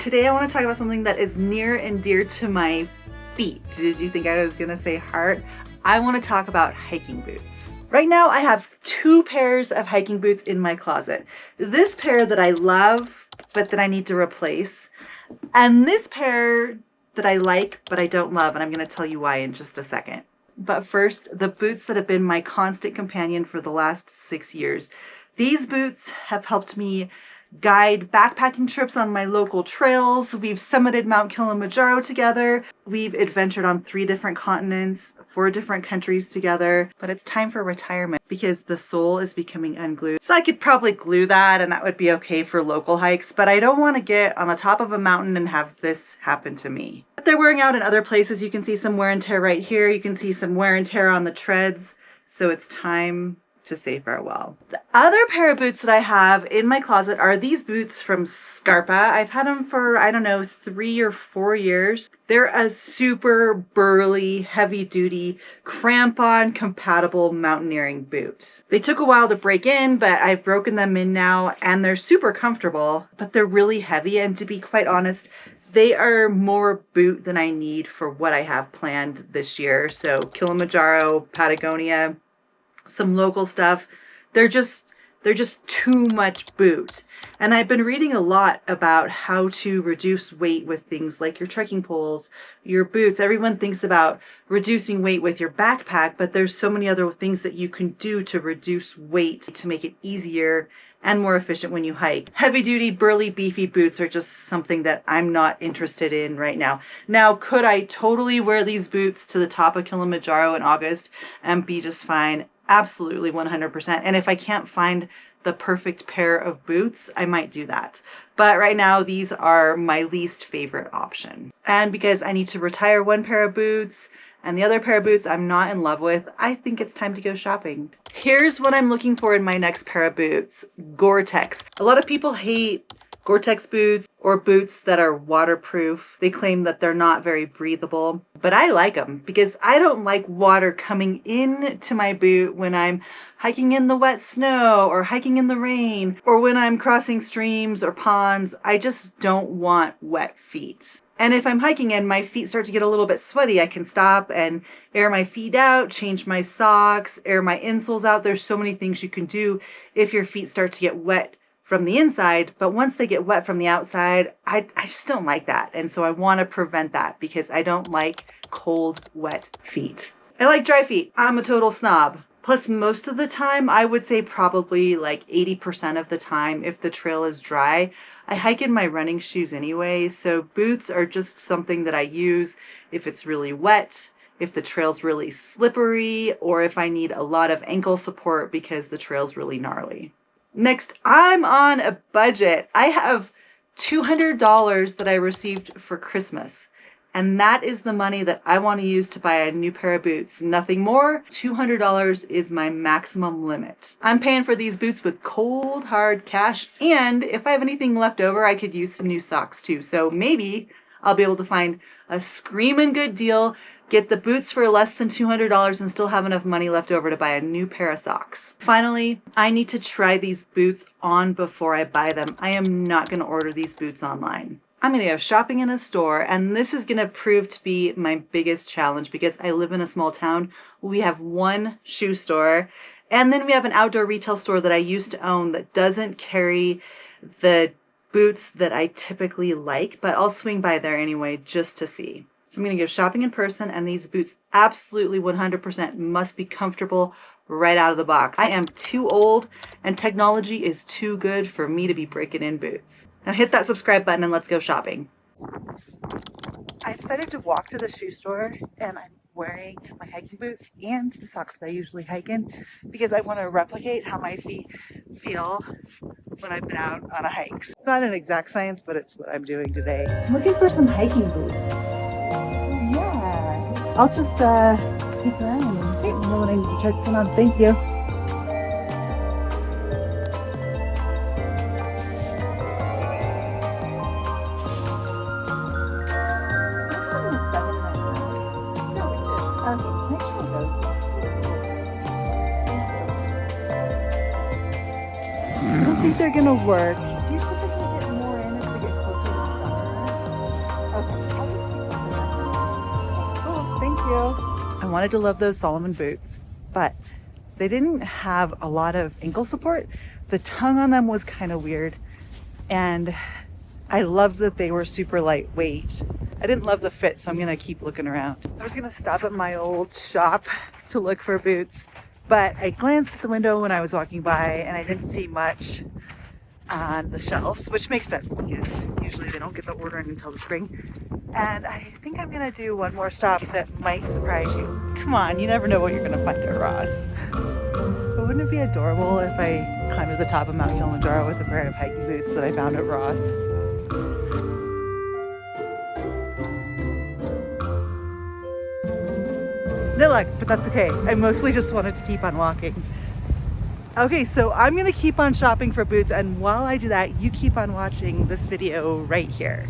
Today I want to talk about something that is near and dear to my feet. Did you think I was gonna say heart? I want to talk about hiking boots. Right now I have 2 pairs of hiking boots in my closet. This pair that I love, but that I need to replace, and this pair that I like, but I don't love, and I'm gonna tell you why in just a second. But first, the boots that have been my constant companion for the last 6 years. These boots have helped me guide backpacking trips on my local trails. We've summited Mount Kilimanjaro together. We've adventured on 3 different continents, 4 different countries together. But it's time for retirement because the sole is becoming unglued. So I could probably glue that and that would be okay for local hikes, but I don't want to get on the top of a mountain and have this happen to me. But they're wearing out in other places. You can see some wear and tear right here. You can see some wear and tear on the treads. So it's time to say farewell. The other pair of boots that I have in my closet are these boots from Scarpa. I've had them for, I don't know, 3 or 4 years. They're a super burly, heavy duty, crampon compatible mountaineering boot. They took a while to break in, but I've broken them in now and they're super comfortable, but they're really heavy. And to be quite honest, they are more boot than I need for what I have planned this year. So Kilimanjaro, Patagonia, some local stuff. They're just too much boot. And I've been reading a lot about how to reduce weight with things like your trekking poles, your boots. Everyone thinks about reducing weight with your backpack, but there's so many other things that you can do to reduce weight to make it easier and more efficient when you hike. Heavy duty, burly, beefy boots are just something that I'm not interested in right now. Now, could I totally wear these boots to the top of Kilimanjaro in August and be just fine? Absolutely, 100%. And if I can't find the perfect pair of boots, I might do that. But right now, these are my least favorite option. And because I need to retire 1 pair of boots and the other pair of boots I'm not in love with, I think it's time to go shopping. Here's what I'm looking for in my next pair of boots: Gore-Tex. A lot of people hate Gore-Tex boots or boots that are waterproof. They claim that they're not very breathable, but I like them because I don't like water coming into my boot when I'm hiking in the wet snow or hiking in the rain or when I'm crossing streams or ponds. I just don't want wet feet. And if I'm hiking and my feet start to get a little bit sweaty, I can stop and air my feet out, change my socks, air my insoles out. There's so many things you can do if your feet start to get wet from the inside, but once they get wet from the outside, I just don't like that. And so I want to prevent that because I don't like cold, wet feet. I like dry feet. I'm a total snob. Plus, most of the time, I would say probably like 80% of the time, if the trail is dry, I hike in my running shoes anyway. So boots are just something that I use if it's really wet, if the trail's really slippery, or if I need a lot of ankle support because the trail's really gnarly. Next, I'm on a budget. I have $200 that I received for Christmas, and that is the money that I want to use to buy a new pair of boots. Nothing more. $200 is my maximum limit. I'm paying for these boots with cold, hard cash, and if I have anything left over, I could use some new socks too. So maybe I'll be able to find a screaming good deal, get the boots for less than $200 and still have enough money left over to buy a new pair of socks. Finally, I need to try these boots on before I buy them. I am not going to order these boots online. I'm going to go shopping in a store, and this is going to prove to be my biggest challenge because I live in a small town. We have 1 shoe store, and then we have an outdoor retail store that I used to own that doesn't carry the boots that I typically like, but I'll swing by there anyway just to see. So I'm going to go shopping in person, and these boots absolutely 100% must be comfortable right out of the box. I am too old, and technology is too good for me to be breaking in boots. Now hit that subscribe button and let's go shopping. I decided to walk to the shoe store, and I'm wearing my hiking boots and the socks that I usually hike in because I want to replicate how my feet feel when I've been out on a hike. It's not an exact science, but it's what I'm doing today. I'm looking for some hiking boots. Yeah, I'll just keep around and let me know what I need to try something on. Thank you. I don't think they're gonna work. Do you typically get more in as we get closer to summer? I wanted to love those Solomon boots, but they didn't have a lot of ankle support. The tongue on them was kind of weird, and I loved that they were super lightweight. I didn't love the fit, so I'm gonna keep looking around. I was gonna stop at my old shop to look for boots, but I glanced at the window when I was walking by and I didn't see much on the shelves, which makes sense because usually they don't get the order in until the spring. And I think I'm gonna do one more stop that might surprise you. Come on, you never know what you're gonna find at Ross. But wouldn't it be adorable if I climbed to the top of Mount Kilimanjaro with a pair of hiking boots that I found at Ross? No luck, but that's okay. I mostly just wanted to keep on walking. Okay, so I'm gonna keep on shopping for boots, and while I do that, you keep on watching this video right here.